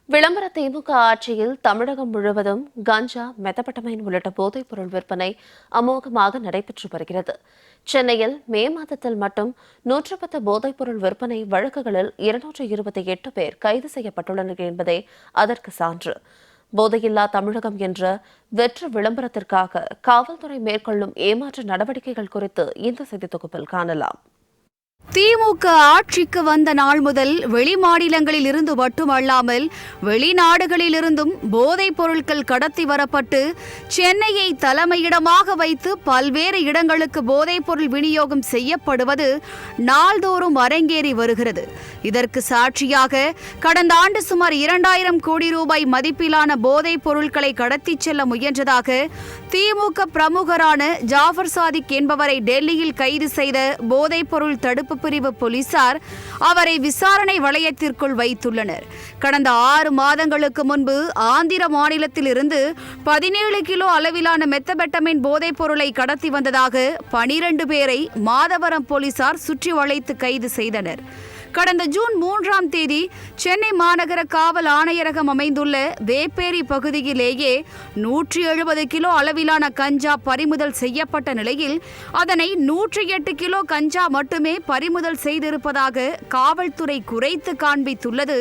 விளம்பர திமுக ஆட்சியில் தமிழகம் முழுவதும் கஞ்சா, மெத்தபட்டமைன் உள்ளிட்ட போதைப் பொருள் விற்பனை அமோகமாக நடைபெற்று வருகிறது. சென்னையில் மே மாதத்தில் மட்டும் 110 போதைப் பொருள் விற்பனை வழக்குகளில் 228 பேர் கைது செய்யப்பட்டுள்ளனர் என்பதே அதற்கு சான்று. போதையில்லா தமிழகம் என்ற வெற்று விளம்பரத்திற்காக காவல்துறை மேற்கொள்ளும் ஏமாற்று நடவடிக்கைகள் குறித்து இந்த செய்தி தொகுப்பில் காணலாம். திமுக ஆட்சிக்கு வந்த நாள் முதல் வெளிமாநிலங்களில் இருந்து மட்டுமல்லாமல் வெளிநாடுகளிலிருந்தும் போதைப் பொருட்கள் கடத்தி வரப்பட்டு சென்னையை தலைமையிடமாக வைத்து பல்வேறு இடங்களுக்கு போதைப் பொருள் விநியோகம் செய்யப்படுவது நாள்தோறும் அரங்கேறி வருகிறது. இதற்கு சாட்சியாக கடந்த ஆண்டு சுமார் 2000 கோடி ரூபாய் மதிப்பிலான போதைப் பொருட்களை கடத்திச் செல்ல முயன்றதாக திமுக பிரமுகரான ஜாஃபர் சாதிக் என்பவரை டெல்லியில் கைது செய்த போதைப் பொருள் தடுப்பு பிரிவு போலீசார் அவரை விசாரணை வளையத்திற்குள் வைத்துள்ளனர். கடந்த 6 மாதங்களுக்கு முன்பு ஆந்திர மாநிலத்தில் இருந்து 17 கிலோ அளவிலான மெத்தபெட்டமைன் போதைப் பொருளை கடத்தி வந்ததாக 12 பேரை மாதவரம் போலீசார் சுற்றி வளைத்து கைது செய்தனர். கடந்த ஜூன் 3ஆம் தேதி சென்னை மாநகர காவல் ஆணையரகம் அமைந்துள்ள வேப்பேரி பகுதியிலேயே 170 கிலோ அளவிலான கஞ்சா பறிமுதல் செய்யப்பட்ட நிலையில் அதனை 108 கிலோ கஞ்சா மட்டுமே பறிமுதல் செய்திருப்பதாக காவல்துறை குறைத்து காண்பித்துள்ளது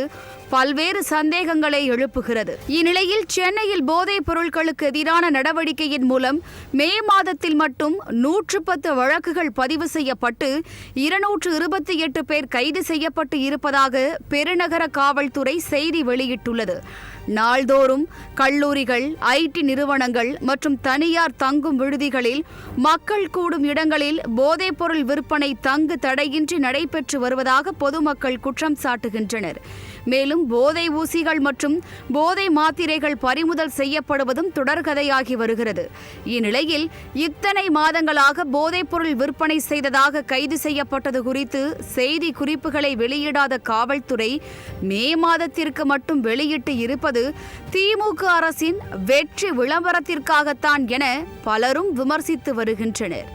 பல்வேறு சந்தேகங்களை எழுப்புகிறது. இந்நிலையில் சென்னையில் போதைப் பொருட்களுக்கு எதிரான நடவடிக்கையின் மூலம் மே மாதத்தில் மட்டும் 110 வழக்குகள் பதிவு செய்யப்பட்டு 228 பேர் கைது செய்யப்பட்டு இருப்பதாக பெருநகர காவல்துறை செய்தி வெளியிட்டுள்ளது. நாள்தோறும் கல்லூரிகள், ஐடி நிறுவனங்கள் மற்றும் தனியார் தங்கும் விடுதிகளில் மக்கள் கூடும் இடங்களில் போதைப் பொருள் விற்பனை தங்கு தடையின்றி நடைபெற்று வருவதாக பொதுமக்கள் குற்றம் சாட்டுகின்றனர். மேலும் போதை ஊசிகள் மற்றும் போதை மாத்திரைகள் பறிமுதல் செய்யப்படுவதும் தொடர்கதையாகி வருகிறது. இந்நிலையில் இத்தனை மாதங்களாக போதைப் பொருள் விற்பனை செய்ததாக கைது செய்யப்பட்டது குறித்து செய்தி குறிப்புகளை வெளியிடாத காவல்துறை மே மாதத்திற்கு மட்டும் வெளியிட்டு இருப்பது திமுக அரசின் வெற்றி விளம்பரத்திற்காகத்தான் என பலரும் விமர்சித்து வருகின்றனர்.